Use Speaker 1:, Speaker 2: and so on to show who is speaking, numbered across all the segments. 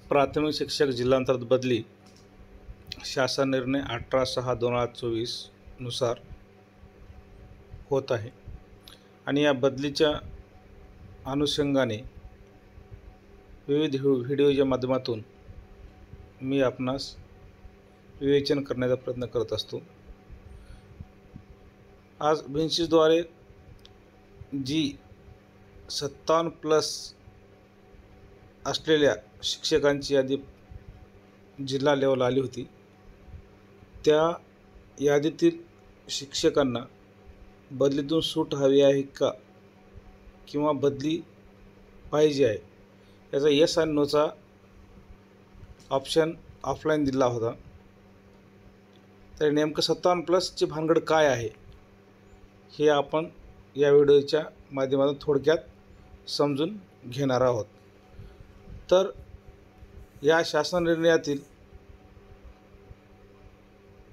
Speaker 1: प्राथमिक शिक्षक जिल्हांतर्गत बदली शासन निर्णय 18/6/2024 नुसार होत आहे आणि या बदलीच्या अनुषंगाने विविध व्हिडिओच्या माध्यमातून मी आपणास विवेचन करण्याचा प्रयत्न करत असतो। आज बेंचेसद्वारे जी 57+ असलेल्या शिक्षकांची यादी जिल्हा लेवल आली होती। त्या यादीतील शिक्षकांना बदलीतून सूट हवी आहे का किंवा बदली पाहिजे आहे याचा येस आणि नोचा ऑप्शन ऑफलाईन दिला होता। तर नेमकं 57+ ची भानगड काय आहे हे आपण या व्हिडिओच्या माध्यमातून थोडक्यात समजून घेणार आहोत। तर या शासन निर्णयातील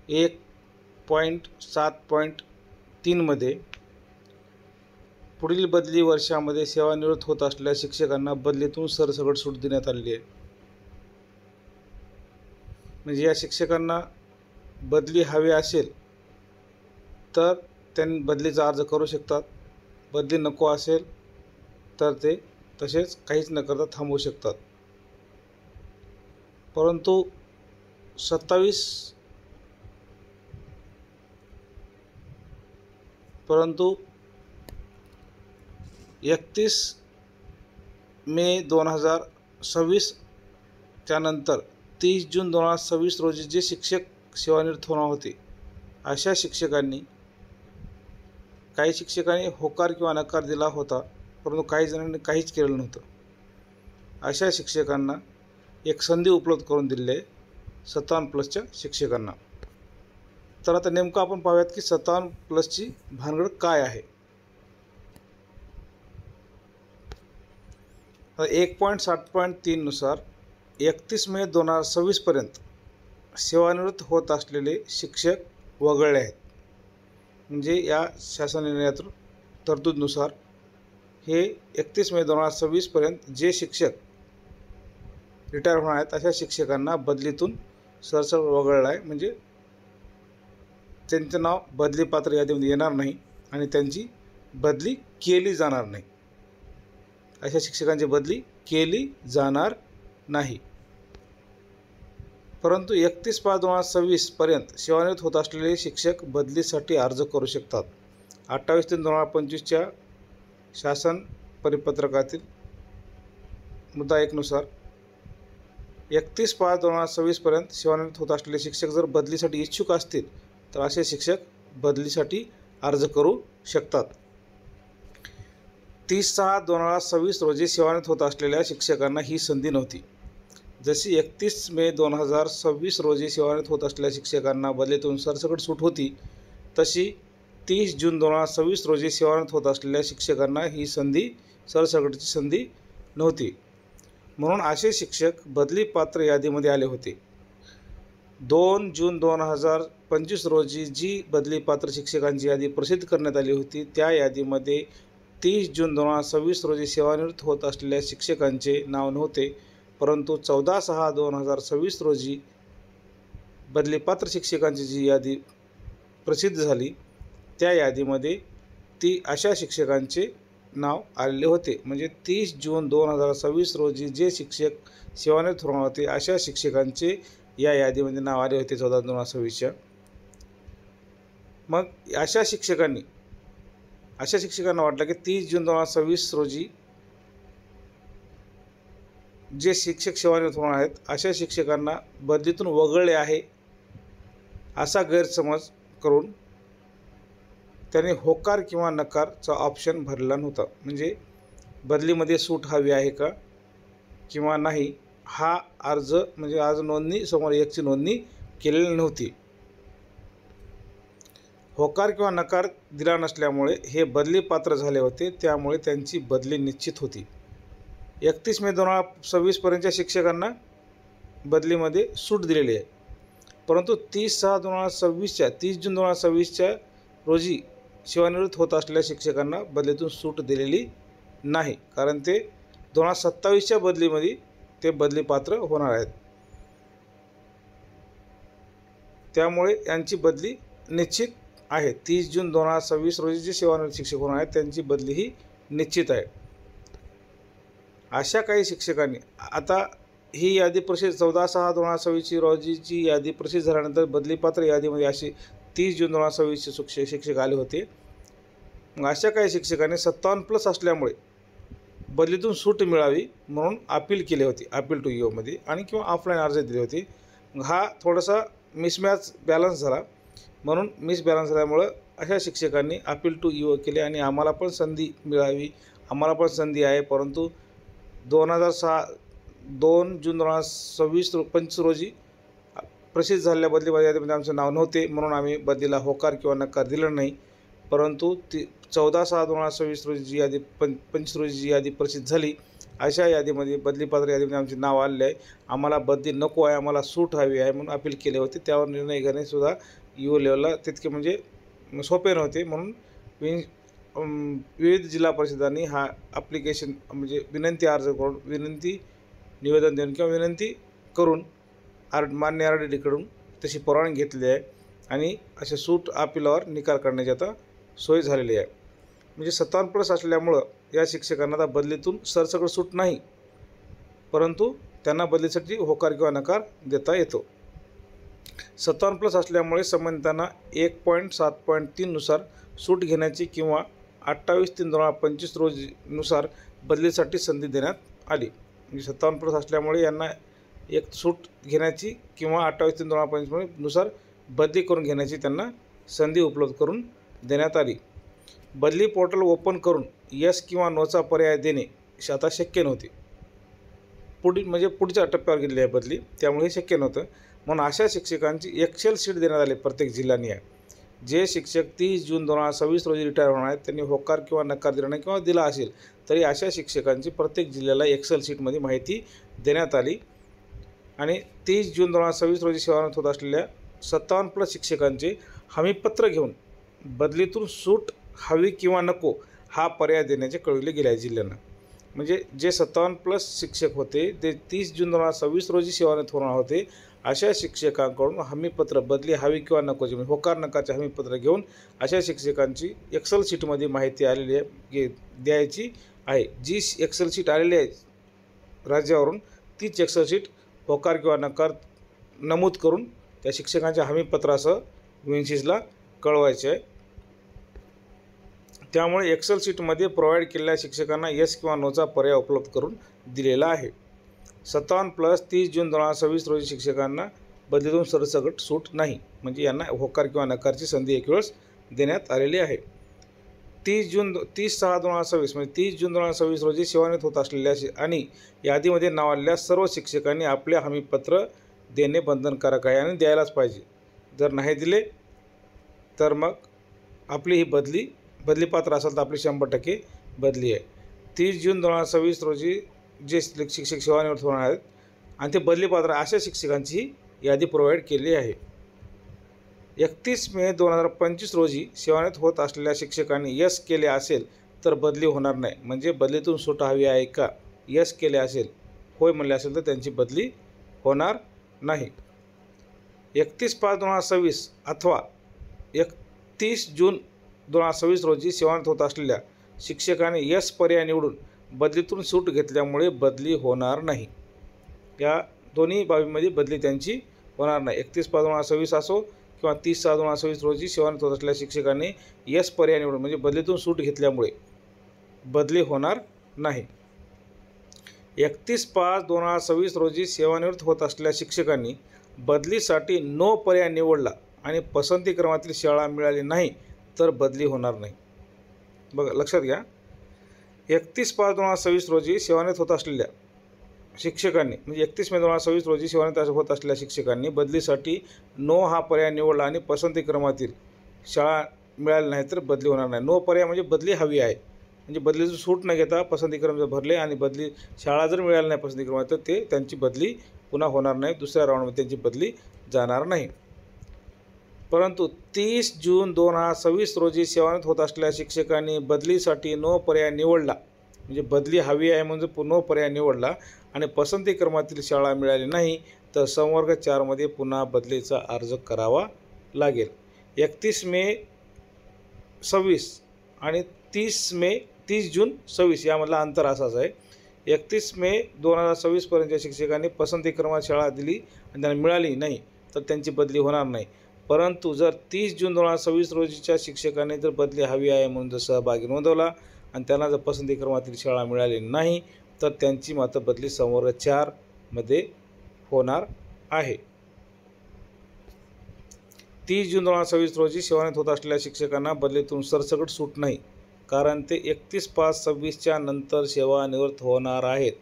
Speaker 1: 1.7.3 मध्ये पुढील बदली वर्षामध्ये सेवानिवृत्त होत असलेल्या शिक्षकांना बदलीतून सरसकट सूट देण्यात आली आहे। म्हणजे या शिक्षकांना बदली हवी असेल तर त्यांनी बदलीचा अर्ज करू शकतात, बदली नको असेल तर ते तसेच काहीच न करता थांबवू शकतात। परंतु 31 मे 2026 त्यानंतर 30 जून 2026 रोजी जे शिक्षक सेवानिवृत्त होणार होते अशा शिक्षकांनी काही शिक्षकांनी होकार किंवा नकार दिला होता, परंतु काही जणांनी काहीच केलं नव्हतं। अशा शिक्षकांना एक संधी उपलब्ध करून दिली आहे 57+ च्या शिक्षकांना। तर आता नेमकं आपण पाहूयात की 57+ ची भानगड काय आहे। 1.7.3 नुसार 31 मे 2026 पर्यंत सेवानिवृत्त होत असलेले शिक्षक वगळले आहेत। म्हणजे या शासन निर्णयातून तरतूदनुसार हे 31 मे 2026 पर्यंत जे शिक्षक रिटायर होणार आहेत अशा शिक्षकांना बदलीतून सरसकट वगळलं आहे। म्हणजे त्यांचं नाव बदलीपात्र यादीमध्ये येणार नाही आणि त्यांची बदली केली जाणार नाही। अशा शिक्षकांची बदली केली जाणार नाही। परंतु 31/5/2026 पर्यंत सेवानिवृत्त होत असलेले शिक्षक बदलीसाठी अर्ज करू शकतात। 28/3/2025 च्या शासन परिपत्रकातील मुद्दा 1 नुसार 31/5/2026 पर्यंत सेवानिवृत्त होत असलेले शिक्षक जर बदलीसाठी इच्छुक असतील तर असे शिक्षक बदलीसाठी अर्ज करू शकतात। 30/6/2026 रोजी सेवानिवृत्त होत असलेल्या शिक्षकांना ही संधी नव्हती। जशी 31 मे 2026 रोजी सेवानिवृत्त होत असलेल्या शिक्षकांना बदलीतून सरसकट सूट होती, तशी 30 जून 2026 रोजी सेवानिवृत्त होत असलेल्या शिक्षकांना ही सरसकटची संधी नव्हती। म्हणून असे शिक्षक बदलीपात्र यादीमध्ये आले होते। 2 जून 2025 रोजी जी बदलीपात्र शिक्षकांची यादी प्रसिद्ध करण्यात आली होती त्या यादीमध्ये 30 जून 2026 रोजी सेवानिवृत्त होत असलेल्या शिक्षकांचे नाव नव्हते, परंतु 14/6/2026 रोजी बदलीपात्र शिक्षकांची जी यादी प्रसिद्ध झाली त्या यादीमध्ये अशा शिक्षकांचे नाव आलेले होते। म्हणजे 30 जून 2026 रोजी जे शिक्षक सेवानिवृत्त होणार होते अशा शिक्षकांचे या यादीमध्ये नाव आले होते 14/2/2026 च्या। मग अशा शिक्षकांना वाटलं की 30 जून 2026 रोजी जे शिक्षक सेवानिवृत्त होणार आहेत अशा शिक्षकांना बदलीतून वगळले आहे असा गैरसमज करून त्यांनी होकार किंवा नकारचा ऑप्शन भरलेला नव्हता। म्हणजे बदलीमध्ये सूट हवी आहे का किंवा नाही हा अर्ज म्हणजे आज नोंदणी समोर 1ची नोंदणी केलेली नव्हती। होकार किंवा नकार दिला नसल्यामुळे हे बदलीपात्र झाले होते, त्यामुळे त्यांची बदली निश्चित होती। 31 मे 2026 पर्यंतच्या शिक्षकांना बदलीमध्ये सूट दिलेली आहे, परंतु 30 जून 2026 रोजी सेवानिवृत्त होत असलेल्या शिक्षकांना बदलीतून सूट दिलेली नाही, कारण ते 2027 बदलीमध्ये ते बदली पात्र होणार आहेत. त्यामुळे यांची बदली निश्चित आहे. 30 जून 2026 रोजी जे सेवानिवृत्त शिक्षक होणार आहेत त्यांची बदली ही निश्चित आहे. अशा काही शिक्षकांनी आता ही यादी प्रसिद्ध 14/6/2026 रोजीची यादी प्रसिद्ध झाल्यानंतर बदलीपात्र यादीमध्ये अशी 30 जून 2026 शिक्षक आले होते. मग अशा काही शिक्षकांनी 57+ असल्यामुळे बदलीतून सूट मिळावी म्हणून अपील केले होते, अपील टू ईओमध्ये आणि किंवा ऑफलाईन अर्ज दिले होते. हा थोडासा मिसमॅच बॅलन्स झाला. म्हणून मिसबॅलन्स झाल्यामुळं अशा शिक्षकांनी अपील टू ईओ केले आणि आम्हाला पण संधी मिळावी, आम्हाला पण संधी आहे, परंतु 2 जून 2025 रोजी प्रसिद्ध झालेल्या बदली यादीमध्ये आमचं नाव नव्हते म्हणून आम्ही बदलीला होकार किंवा नकार दिला नाही. परंतु 14/6/2026 रोजी जी यादी 25 रोजी जी यादी प्रसिद्ध झाली अशा यादीमध्ये बदलीपात्र यादीमध्ये आमचे नाव आलेले आहे. आम्हाला बदली नको आहे, आम्हाला सूट हवी आहे म्हणून अपील केले होते. त्यावर निर्णय घेणेसुद्धा ईओ लेवलला तितके म्हणजे सोपे नव्हते. म्हणून विविध जिल्हा परिषदांनी हा ॲप्लिकेशन म्हणजे विनंती अर्ज करून विनंती निवेदन देऊन किंवा विनंती करून मान्य RDDकडून तशी परवानगी घेतली आहे आणि असे सूट अपीलावर निकाल काढण्याची आता सोय झालेली आहे. म्हणजे 57+ असल्यामुळं या शिक्षकांना आता बदलीतून सरसकट सूट नाही, परंतु त्यांना बदलीसाठी होकार किंवा नकार देता येतो. 57+ असल्यामुळे संबंधितांना 1.7.3 नुसार सूट घेण्याची किंवा 28/3/2025 रोजीनुसार बदलीसाठी संधी देण्यात आली. म्हणजे 57+ असल्यामुळे यांना एक सूट घेण्याची किंवा 28/3/2025 नुसार बदली करून घेण्याची त्यांना संधी उपलब्ध करून देण्यात आली. बदली पोर्टल ओपन करून यस किंवा नोचा पर्याय देणे आता शक्य नव्हते. पुढच्या टप्प्यावर गेलेली आहे बदली, त्यामुळे हे शक्य नव्हतं. म्हणून अशा शिक्षकांची एक्सेल शीट देण्यात आली प्रत्येक जिल्ह्यांनी आहे. जे शिक्षक 30 जून 2026 रोजी रिटायर होणार आहेत त्यांनी होकार किंवा नकार दिला नाही किंवा दिला असेल तरी अशा शिक्षकांची प्रत्येक जिल्ह्याला एक्सेल शीटमध्ये माहिती देण्यात आली आणि 30 जून 2026 रोजी सेवानिवृत्त होत असलेल्या 57+ शिक्षकांचे हमीपत्र घेऊन बदलीतून सूट हवी किंवा नको हा पर्याय देण्याचे कळविले गेले आहे जिल्ह्यांना. म्हणजे जे 57+ शिक्षक होते ते 30 जून 2026 रोजी सेवानिवृत्त होणार होते अशा शिक्षकांकडून हमीपत्र बदली हवी किंवा नकोची म्हणजे होकार नकाचे हमीपत्र घेऊन अशा शिक्षकांची एक्सेल शीटमध्ये माहिती आलेली आहे द्यायची आहे. जी एक्सेल शीट आलेली आहे राज्यावरून तीच एक्सेल शीट होकार किंवा नकार नमूद करून त्या शिक्षकांच्या हमीपत्रासह विन्सिसला कळवायचे आहे. त्यामुळे एक्सेल शीटमध्ये प्रोव्हाइड केलेल्या शिक्षकांना यस किंवा नोचा पर्याय उपलब्ध करून दिलेला आहे. 57+ 30 जून 2026 रोजी शिक्षकांना बदलीतून सरसकट सूट नाही, म्हणजे यांना होकार किंवा नकारची संधी एक वेळेस देण्यात आलेली आहे. 30/6/2026 म्हणजे 30 जून 2026 रोजी सेवानिवृत्त होत असलेल्या आणि यादीमध्ये नाव आलेल्या सर्व शिक्षकांनी आपले हमीपत्र देणे बंधनकारक आहे आणि द्यायलाच पाहिजे. जर नाही दिले तर मग आपली ही बदलीपात्र असेल तर आपली 100% बदली आहे. 30 जून 2026 रोजी जे शिक्षक सेवानिवृत्त होणार आहेत आणि ते बदलीपात्र अशा शिक्षकांची यादी प्रोव्हाइड केली आहे. 31 मे 2025 रोजी सेवानिवृत्त होत असलेल्या शिक्षकांनी यस केले असेल तर बदली होणार नाही. म्हणजे बदलीतून सूट हवी आहे का, यस केले असेल, होय म्हणले असेल तर त्यांची बदली होणार नाही. 31/5/2026 अथवा 31 जून 2026 रोजी सेवानिवृत्त होत असलेल्या शिक्षकांनी यस पर्याय निवडून बदलीतून सूट घेतल्यामुळे बदली होणार नाही. या दोन्ही बाबींमध्ये बदली त्यांची होणार नाही. 31/5/2026 असो किंवा 30/6/2026 रोजी सेवानिवृत्त होत असलेल्या शिक्षकांनी यस पर्याय निवडून म्हणजे बदलीतून सूट घेतल्यामुळे बदली होणार नाही. 31/5/2026 रोजी सेवानिवृत्त होत असलेल्या शिक्षकांनी बदलीसाठी नो पर्याय निवडला आणि पसंती क्रमातील शाळा मिळाली नाही तर बदली होणार नाही. बघा लक्षात घ्या. 31/5/2026 रोजी सेवानिवृत्त होत असलेल्या शिक्षकांनी म्हणजे 31 मे 2026 रोजी सेवानिवृत्त होत असलेल्या शिक्षकांनी बदलीसाठी नो हा पर्याय निवडला आणि पसंती क्रमातील शाळा मिळाली नाही तर बदली होणार नाही. नो पर्याय म्हणजे बदली हवी आहे, म्हणजे बदलीचं सूट न घेता पसंती क्रम जर भरले आणि बदली शाळा जर मिळाली नाही पसंती क्रमात तर ते त्यांची बदली पुन्हा होणार नाही, दुसऱ्या राऊंडमध्ये त्यांची बदली जाणार नाही. परंतु 30 जून 2026 रोजी सेवानिवृत्त होत असलेल्या शिक्षकांनी बदलीसाठी नो पर्याय निवडला म्हणजे बदली हवी आहे म्हणजे पुन्हा पर्याय निवडला आणि पसंती क्रमातील शाळा मिळाली नाही तर संवर्ग 4मध्ये पुन्हा बदलीचा अर्ज करावा लागेल. 31 मे 26 आणि 30 जून 26 यामधला अंतर असाच आहे. 31 मे 2026 पर्यंतच्या शिक्षकांनी पसंती क्रमात शाळा दिली आणि त्यांना मिळाली नाही तर त्यांची बदली होणार नाही. परंतु जर 30 जून 2026 रोजीच्या शिक्षकांनी जर बदली हवी आहे म्हणून जर सहभागी नोंदवला आणि त्यांना जर पसंती क्रमातील शाळा मिळाली नाही तर त्यांची मात्र बदली संवर्ग 4मध्ये होणार आहे. 30 जून 2026 रोजी सेवानिवृत्त होत असलेल्या शिक्षकांना बदलीतून सरसकट सूट नाही, कारण ते 31/5/26च्या नंतर सेवानिवृत्त होणार आहेत.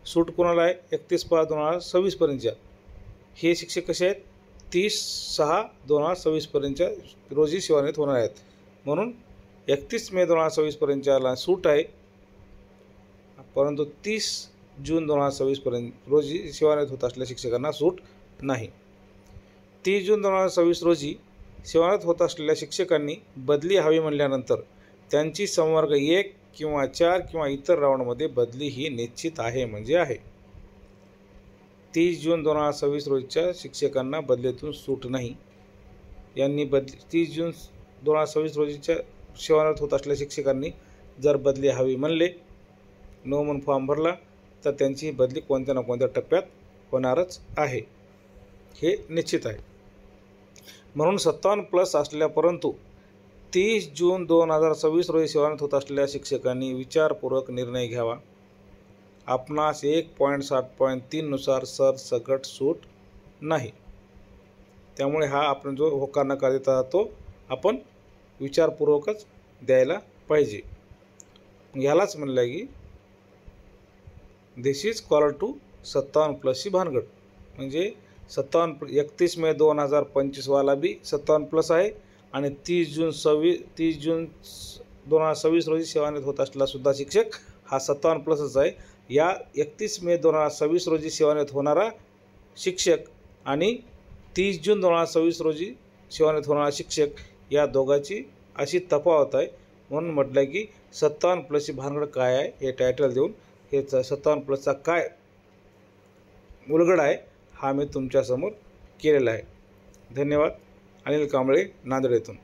Speaker 1: सूट कोणाला आहे? 31/5/2026 पर्यंतच्या. हे शिक्षक कसे आहेत? 30/6/2026 पर्यंतच्या रोजी सेवानिवृत्त होणार आहेत. म्हणून 31 मे 2026 पर्यंतच्याला सूट आहे, परंतु 30 जून 2026 पर्यंत रोजी सेवानिवृत्त होत असलेल्या शिक्षकांना सूट नाही. 30 जून 2026 रोजी सेवानिवृत्त होत असलेल्या शिक्षकांनी बदली हवी म्हणल्यानंतर त्यांची संवर्ग 1 किंवा 4 किंवा इतर राऊंडमध्ये बदली ही निश्चित आहे म्हणजे आहे. 30 जून 2026 रोजीच्या शिक्षकांना बदलीतून सूट नाही. यांनी 30 जून 2026 रोजीच्या सेवानिवृत्त होत असलेल्या शिक्षकांनी जर बदली हवी म्हणले, नो म्हणून फॉर्म भरला तर त्यांची बदली कोणत्या ना कोणत्या टप्प्यात होणारच आहे, हे निश्चित आहे. म्हणून 57+ असलेल्या परंतु 30 जून 2026 रोजी सेवानिवृत्त होत असलेल्या शिक्षकांनी विचारपूर्वक निर्णय घ्यावा. आपणास 1.7.3 नुसार सरसकट सूट नाही. त्यामुळे हा आपण जो होकार नकार देता तो आपण विचारपूर्वकच द्यायला पाहिजे. ह्यालाच म्हणलं की दिस इज कॉल टू 57+ची भानगड. म्हणजे 31 मे 2025 वाला बी 57+ आहे आणि 30 जून 2026 रोजी सेवानिवृत्त होत असलेला सुद्धा शिक्षक हा 57+च आहे. या 31 मे 2026 रोजी सेवानिवृत्त होणारा शिक्षक आणि 30 जून 2026 रोजी सेवानिवृत्त होणारा शिक्षक या दोघांची अशी तफावत आहे. म्हणून म्हटलं की 57+ची भानगड काय आहे हे टायटल देऊन हे 57+चा काय उलगडा आहे हा मी तुमच्यासमोर केलेला आहे. धन्यवाद. अनिल कांबळे, नांदेड येथून.